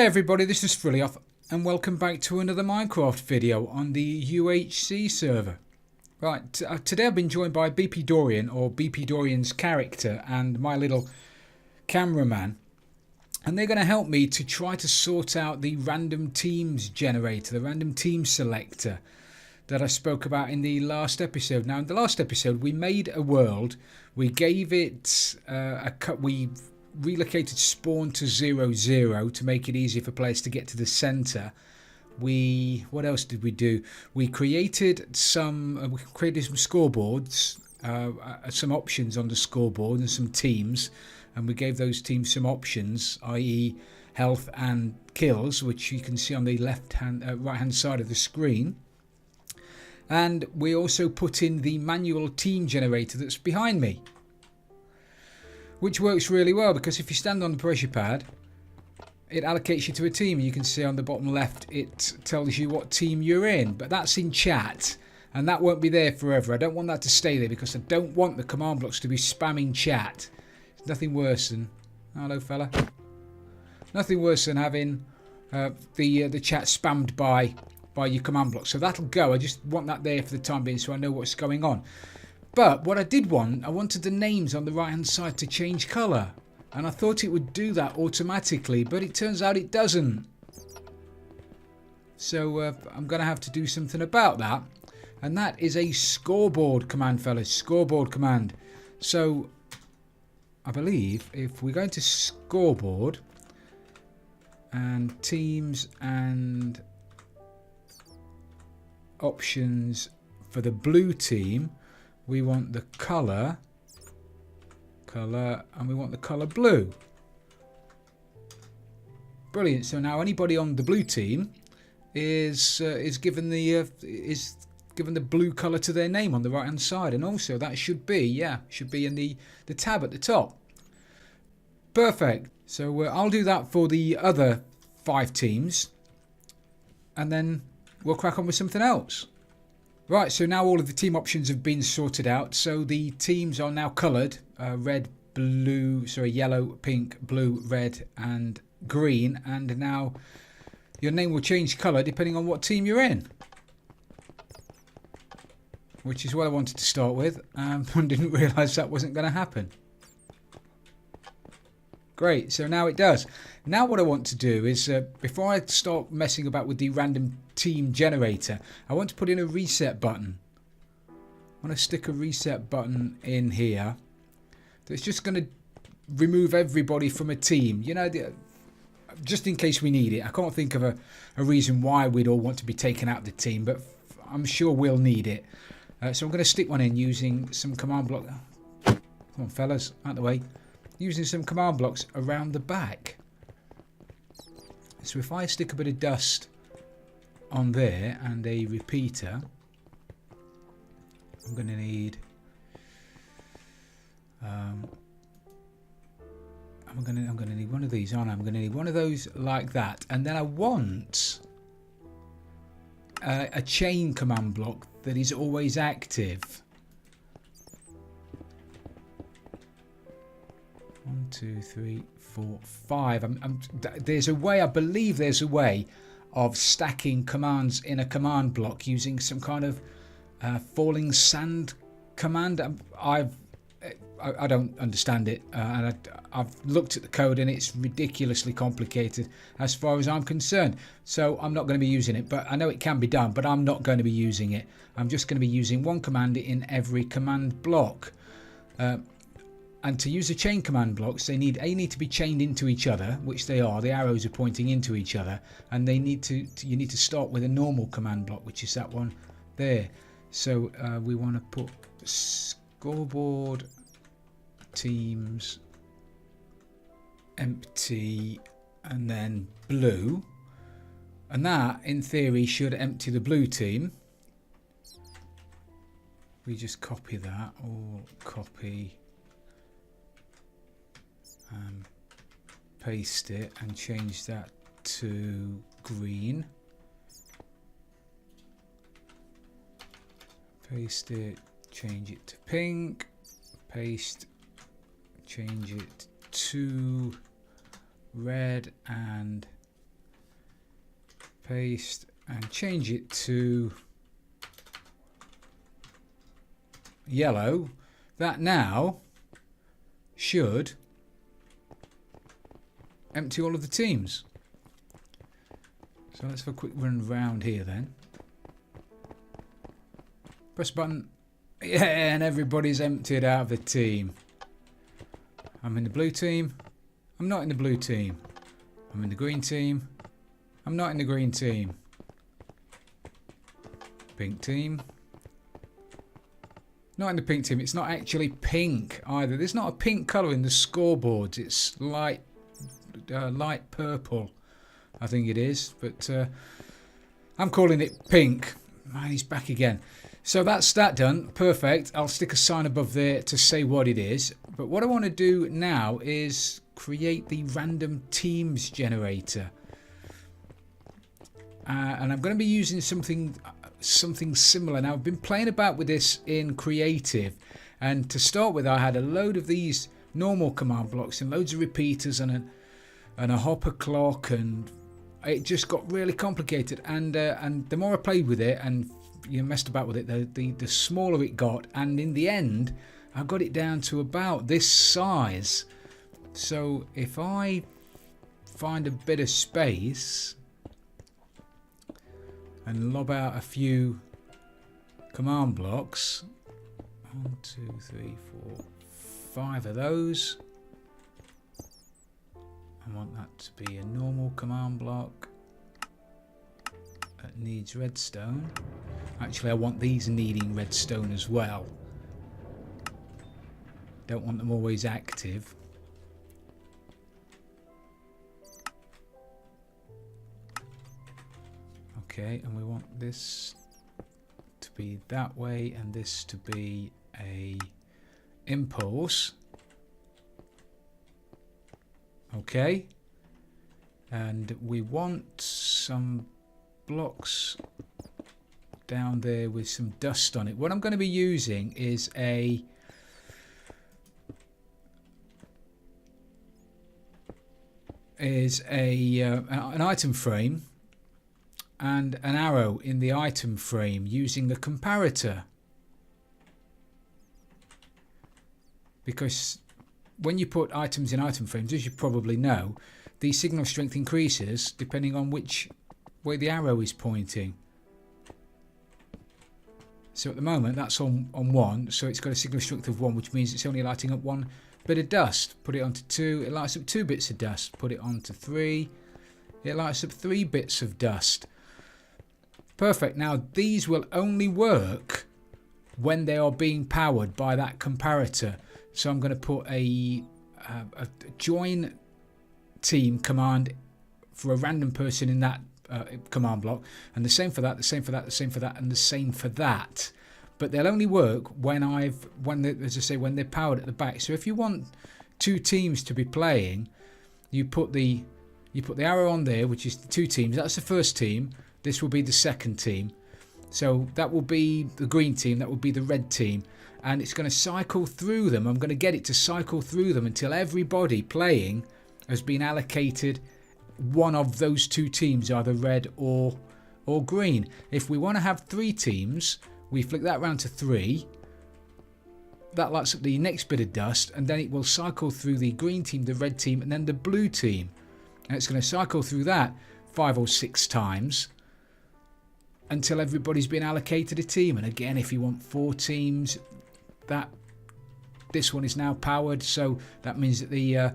Hey everybody, this is Frilioff and welcome back to another Minecraft video on the UHC server. Right, today I've been joined by BPDorian, or BPDorian's character, and my little cameraman, and they're going to help me to try to sort out the random teams generator, the random team selector that I spoke about in the last episode. Now in the last episode we made a world, we gave it we relocated spawn to 0, to make it easier for players to get to the center. What else did we do? We created some scoreboards, some options on the scoreboard and some teams, and we gave those teams some options, i.e. health and kills, which you can see on the right hand side of the screen. And we also put in the manual team generator that's behind me, which works really well because if you stand on the pressure pad, it allocates you to a team. You can see on the bottom left it tells you what team you're in, but that's in chat and that won't be there forever. I don't want that to stay there because I don't want the command blocks to be spamming chat. There's nothing worse than, hello fella, nothing worse than having the chat spammed by your command block. So that'll go. I just want that there for the time being so I know what's going on. But what I did want, I wanted the names on the right hand side to change colour, and I thought it would do that automatically, but it turns out it doesn't. So I'm going to have to do something about that, and that is a scoreboard command, fellas. Scoreboard command. So I believe if we go into scoreboard and teams and options for the blue team, we want the colour, and we want the colour blue. Brilliant. So now anybody on the blue team is given the blue colour to their name on the right hand side, and also that should be in the tab at the top. Perfect. So I'll do that for the other 5 teams, and then we'll crack on with something else. Right, so now all of the team options have been sorted out. So the teams are now coloured, yellow, pink, blue, red and green. And now your name will change colour depending on what team you're in, which is what I wanted to start with. I didn't realise that wasn't going to happen. Great, so now it does. Now what I want to do is, before I start messing about with the random team generator, I want to put in a reset button. I want to stick a reset button in here that's just going to remove everybody from a team. You know, just in case we need it. I can't think of a reason why we'd all want to be taken out of the team, but I'm sure we'll need it. So I'm going to stick one in using some command block. Come on, fellas, out of the way. Using some command blocks around the back. So if I stick a bit of dust on there and a repeater, I'm going to need I'm going to need one of these, aren't I? I'm going to need one of those like that, and then I want a chain command block that is always active. 1, 2, 3, 4, 5. There's a way, I believe there's a way of stacking commands in a command block using some kind of falling sand command. I don't understand it, and I've looked at the code and it's ridiculously complicated as far as I'm concerned. So I'm not going to be using it, but I know it can be done, but I'm not going to be using it. I'm just going to be using one command in every command block. And to use the chain command blocks, they need to be chained into each other, which they are. The arrows are pointing into each other, and you need to start with a normal command block, which is that one there. So we want to put scoreboard teams empty and then blue, and that in theory should empty the blue team. We just copy that, or copy. Paste it and change that to green. Paste it, change it to pink. Paste, change it to red and paste and change it to yellow. That now should empty all of the teams. So let's have a quick run round here then. Press button. Yeah, and everybody's emptied out of the team. I'm in the blue team. I'm not in the blue team. I'm in the green team. I'm not in the green team. Pink team. Not in the pink team. It's not actually pink either. There's not a pink colour in the scoreboards. It's light purple, I think it is. But I'm calling it pink. Man, he's back again. So that's that done. Perfect. I'll stick a sign above there to say what it is. But what I want to do now is create the random teams generator. And I'm going to be using something similar. Now, I've been playing about with this in creative. And to start with, I had a load of these normal command blocks and loads of repeaters and a hopper clock, and it just got really complicated. And the more I played with it and messed about with it, the smaller it got, and in the end I got it down to about this size. So if I find a bit of space and lob out a few command blocks, 1, 2, 3, 4, 5 of those. I want that to be a normal command block that needs redstone. Actually, I want these needing redstone as well. Don't want them always active. Okay, and we want this to be that way and this to be a impulse. Okay, and we want some blocks down there with some dust on it. What I'm going to be using is an item frame and an arrow in the item frame using the comparator, because when you put items in item frames, as you probably know, the signal strength increases depending on which way the arrow is pointing. So at the moment that's on 1, so it's got a signal strength of 1, which means it's only lighting up 1 bit of dust. Put it onto 2, it lights up 2 bits of dust. Put it onto 3, it lights up 3 bits of dust. Perfect. Now these will only work when they are being powered by that comparator. So I'm going to put a join team command for a random person in that command block, and the same for that, the same for that, the same for that, and the same for that. But they'll only work when as I say, when they're powered at the back. So if you want 2 teams to be playing, you put the arrow on there, which is the 2 teams. That's the first team. This will be the second team. So that will be the green team. That will be the red team. And it's going to cycle through them. I'm going to get it to cycle through them until everybody playing has been allocated one of those 2 teams, either red or green. If we want to have 3 teams, we flick that round to 3. That lights up the next bit of dust, and then it will cycle through the green team, the red team, and then the blue team. And it's going to cycle through that 5 or 6 times until everybody's been allocated a team. And again, if you want 4 teams, this one is now powered, so that means that the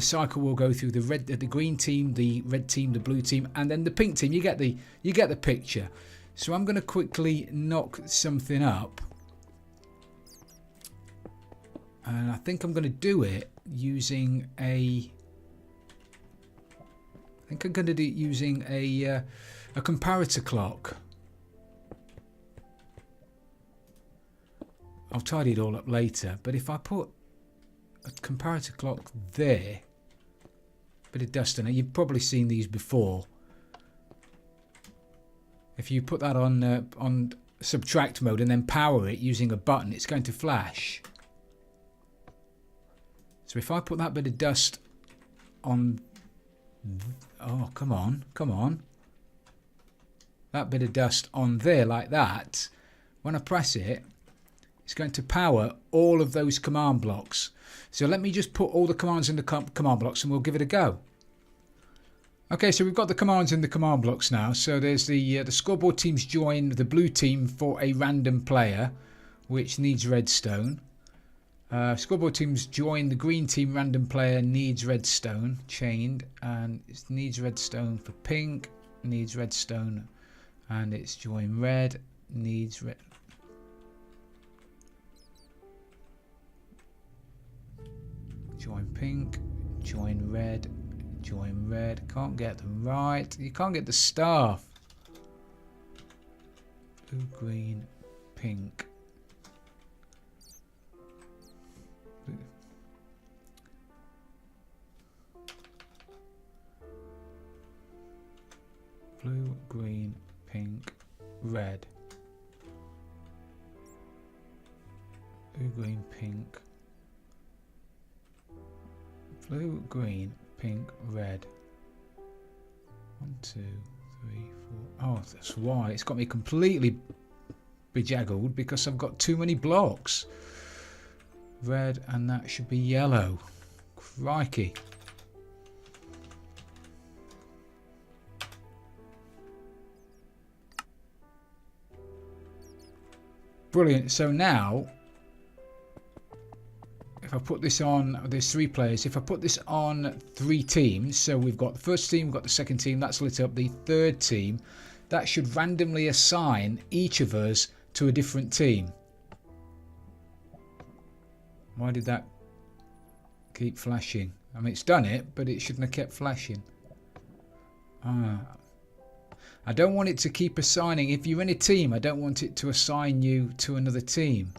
cycle will go through the green team, the red team, the blue team, and then the pink team. You get the picture. So I'm going to quickly knock something up, and I think I'm going to do it using a comparator clock. I'll tidy it all up later, but if I put a comparator clock there, bit of dust in it, you've probably seen these before. If you put that on subtract mode and then power it using a button, it's going to flash. So if I put that bit of dust on, oh come on, that bit of dust on there like that, when I press it, it's going to power all of those command blocks. So let me just put all the commands in the command blocks and we'll give it a go. Okay, so we've got the commands in the command blocks now. So there's the scoreboard teams join the blue team for a random player, which needs redstone. Scoreboard teams join the green team, random player needs redstone, chained, and it needs redstone for pink, needs redstone, and it's join red, needs red. Join pink, join red, join red. Can't get them right. You can't get the staff. Blue, green, pink. Blue, green, pink, red. Blue, green, pink. Blue, green, pink, red. 1, 2, 3, 4. Oh, that's why. It's got me completely bejaggled because I've got too many blocks. Red, and that should be yellow. Crikey. Brilliant. So now, if I put this on, there's 3 players. If I put this on 3 teams, so we've got the first team, we've got the second team, that's lit up. The third team, that should randomly assign each of us to a different team. Why did that keep flashing? I mean, it's done it, but it shouldn't have kept flashing. I don't want it to keep assigning. If you're in a team, I don't want it to assign you to another team.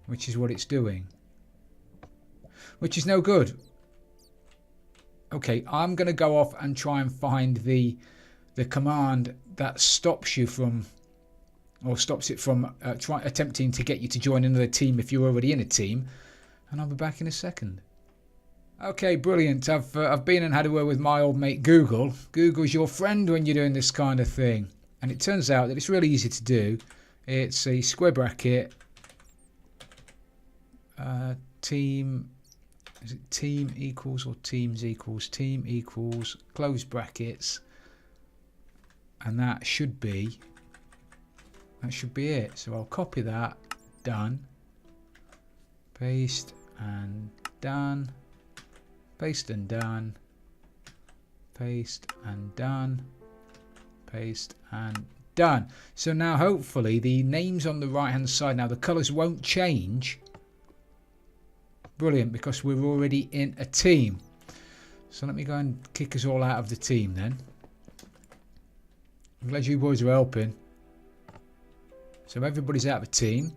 Which is what it's doing. Which is no good. Okay, I'm going to go off and try and find the command that stops you from, or stops it from attempting to get you to join another team if you're already in a team. And I'll be back in a second. Okay, brilliant. I've been and had a word with my old mate Google. Google's your friend when you're doing this kind of thing. And it turns out that it's really easy to do. It's a square bracket. Team, is it team equals or teams equals? Team equals close brackets, and that should be it. So I'll copy that, done, paste and done, paste and done, paste and done, paste and done. So now hopefully the names on the right hand side, now the colours won't change. Brilliant, because we're already in a team. So let me go and kick us all out of the team then. I'm glad you boys are helping. So everybody's out of a team.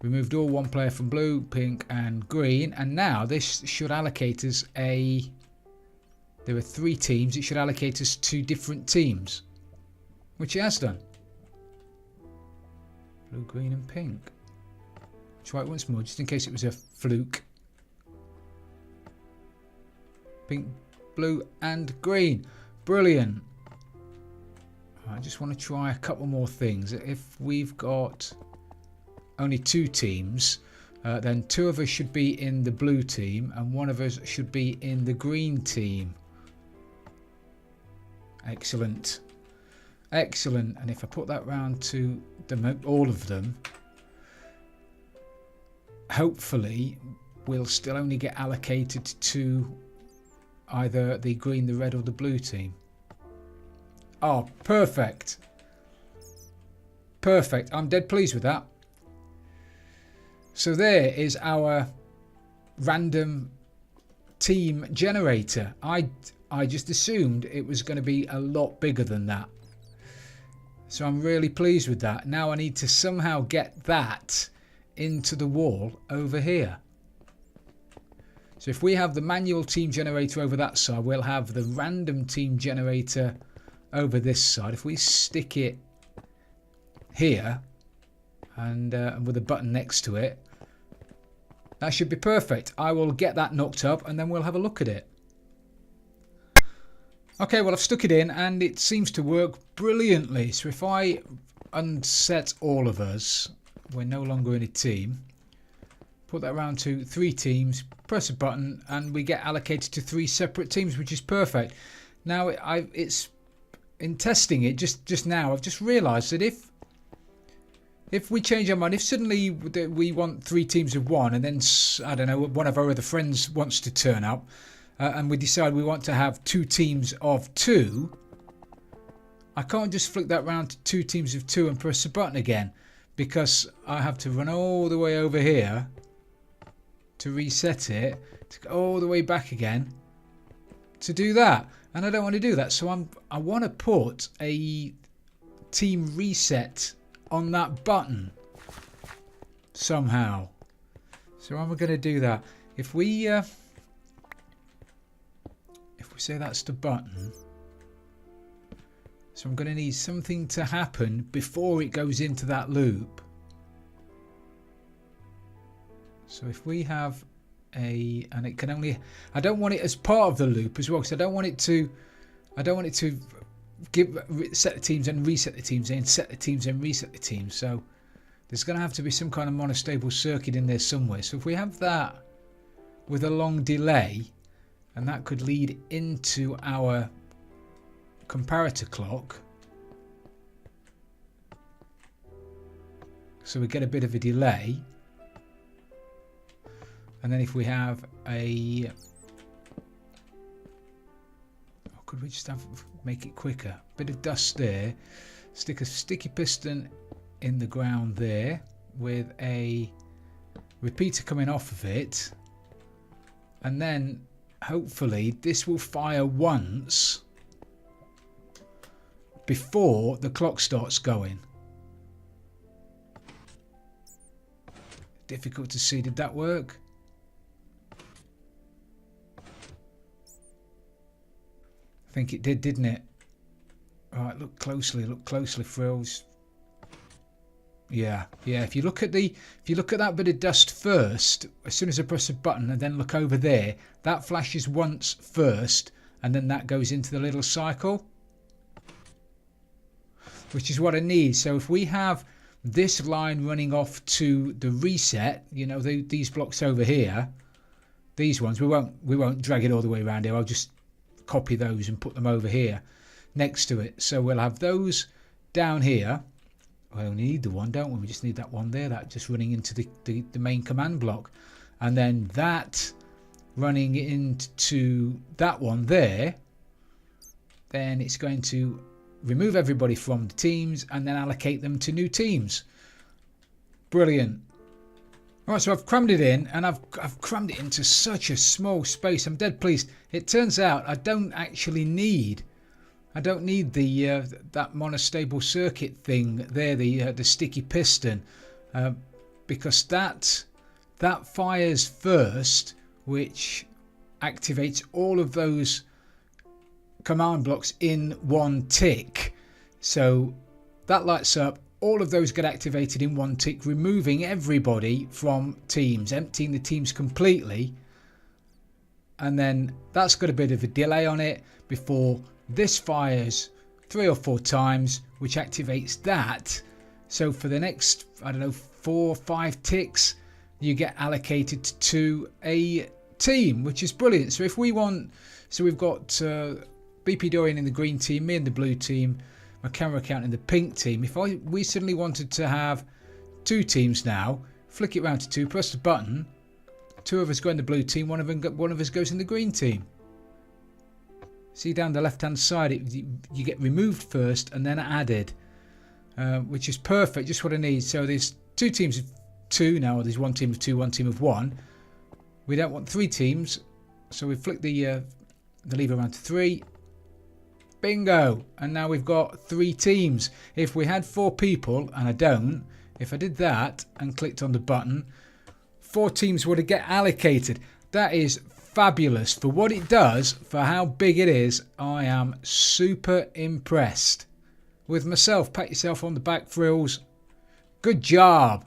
We moved all 1 player from blue, pink and green. And now this should allocate us there are 3 teams. It should allocate us 2 different teams. Which it has done. Blue, green and pink. Try it once more, just in case it was a fluke. Pink, blue and green. Brilliant. I just want to try a couple more things. If we've got only 2 teams, then 2 of us should be in the blue team and 1 of us should be in the green team. Excellent. Excellent. And if I put that round to all of them, hopefully we'll still only get allocated to either the green, the red or the blue team. Oh, perfect. Perfect. I'm dead pleased with that. So there is our random team generator. I just assumed it was going to be a lot bigger than that. So I'm really pleased with that. Now I need to somehow get that into the wall over here. So if we have the manual team generator over that side, we'll have the random team generator over this side. If we stick it here and with a button next to it, that should be perfect. I will get that knocked up and then we'll have a look at it. Okay, well, I've stuck it in and it seems to work brilliantly. So if I unset all of us, we're no longer in a team. Put that around to 3 teams, press a button, and we get allocated to 3 separate teams, which is perfect. Now, it's in testing it just now, I've just realised that if we change our mind, if suddenly we want 3 teams of 1, and then, I don't know, one of our other friends wants to turn up, and we decide we want to have 2 teams of 2, I can't just flick that round to 2 teams of 2 and press the button again, because I have to run all the way over here to reset it, to go all the way back again to do that, and I don't want to do that. So I want to put a team reset on that button somehow. So how am I going to do that? If we say that's the button, so I'm going to need something to happen before it goes into that loop. So if we have and it can only, I don't want it as part of the loop as well, because I don't want it to set the teams and reset the teams, and set the teams and reset the teams. So there's going to have to be some kind of monostable circuit in there somewhere. So if we have that with a long delay, and that could lead into our comparator clock, so we get a bit of a delay. And then if we have could we just make it quicker? Bit of dust there. Stick a sticky piston in the ground there with a repeater coming off of it. And then hopefully this will fire once before the clock starts going. Difficult to see. Did that work? I think it did, didn't it? Right, look closely, Frills. Yeah. If you look at that bit of dust first, as soon as I press a button, and then look over there, that flashes once first, and then that goes into the little cycle, which is what I need. So if we have this line running off to the reset, you know, these blocks over here, these ones, we won't drag it all the way around here. I'll just copy those and put them over here next to it. So we'll have those down here. We only need the one, don't we? We just need that one there, that just running into the main command block, and then that running into that one there. Then it's going to remove everybody from the teams and then allocate them to new teams. Brilliant. Right, so I've crammed it in, and I've crammed it into such a small space. I'm dead pleased. It turns out I don't need the that monostable circuit thing there, the sticky piston, because that fires first, which activates all of those command blocks in one tick. So that lights up. All of those get activated in one tick, removing everybody from teams, emptying the teams completely. And then that's got a bit of a delay on it before this fires 3 or 4 times, which activates that. So for the next, I don't know, 4 or 5 ticks, you get allocated to a team, which is brilliant. So if we want, so we've got BPDorian in the green team, me in the blue team, my camera account in the pink team. If we suddenly wanted to have 2 teams now, flick it round to 2, press the button, 2 of us go in the blue team, one of us goes in the green team. See down the left hand side, you get removed first and then added, which is perfect, just what I need. So there's 2 teams of 2 now, or there's 1 team of 2, 1 team of 1. We don't want 3 teams, so we flick the lever around to 3. Bingo! And now we've got 3 teams. If we had 4 people, and I don't, if I did that and clicked on the button, 4 teams would get allocated. That is fabulous. For what it does, for how big it is, I am super impressed with myself. Pat yourself on the back, Frills. Good job.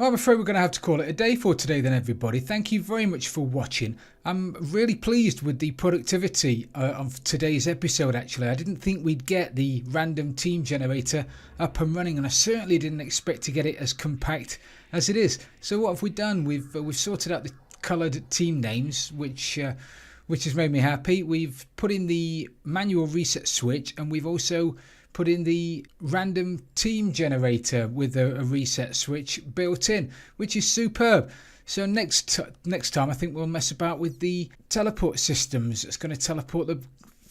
Well, I'm afraid we're going to have to call it a day for today then, everybody. Thank you very much for watching. I'm really pleased with the productivity of today's episode, actually. I didn't think we'd get the random team generator up and running, and I certainly didn't expect to get it as compact as it is. So what have we done? We've sorted out the coloured team names, which has made me happy. We've put in the manual reset switch, and we've also put in the random team generator with a reset switch built in, which is superb. So next time I think we'll mess about with the teleport systems. It's going to teleport the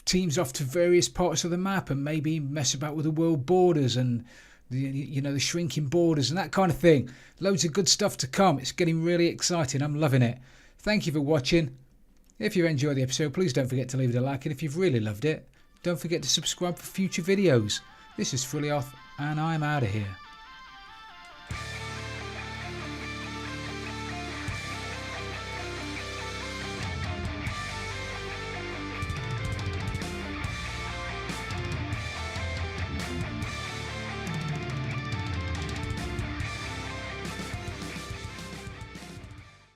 teams off to various parts of the map, and maybe mess about with the world borders and the shrinking borders and that kind of thing. Loads of good stuff to come. It's getting really exciting. I'm loving it. Thank you for watching. If you enjoyed the episode, please don't forget to leave it a like, and if you've really loved it, don't forget to subscribe for future videos. This is Frillioth, and I'm out of here.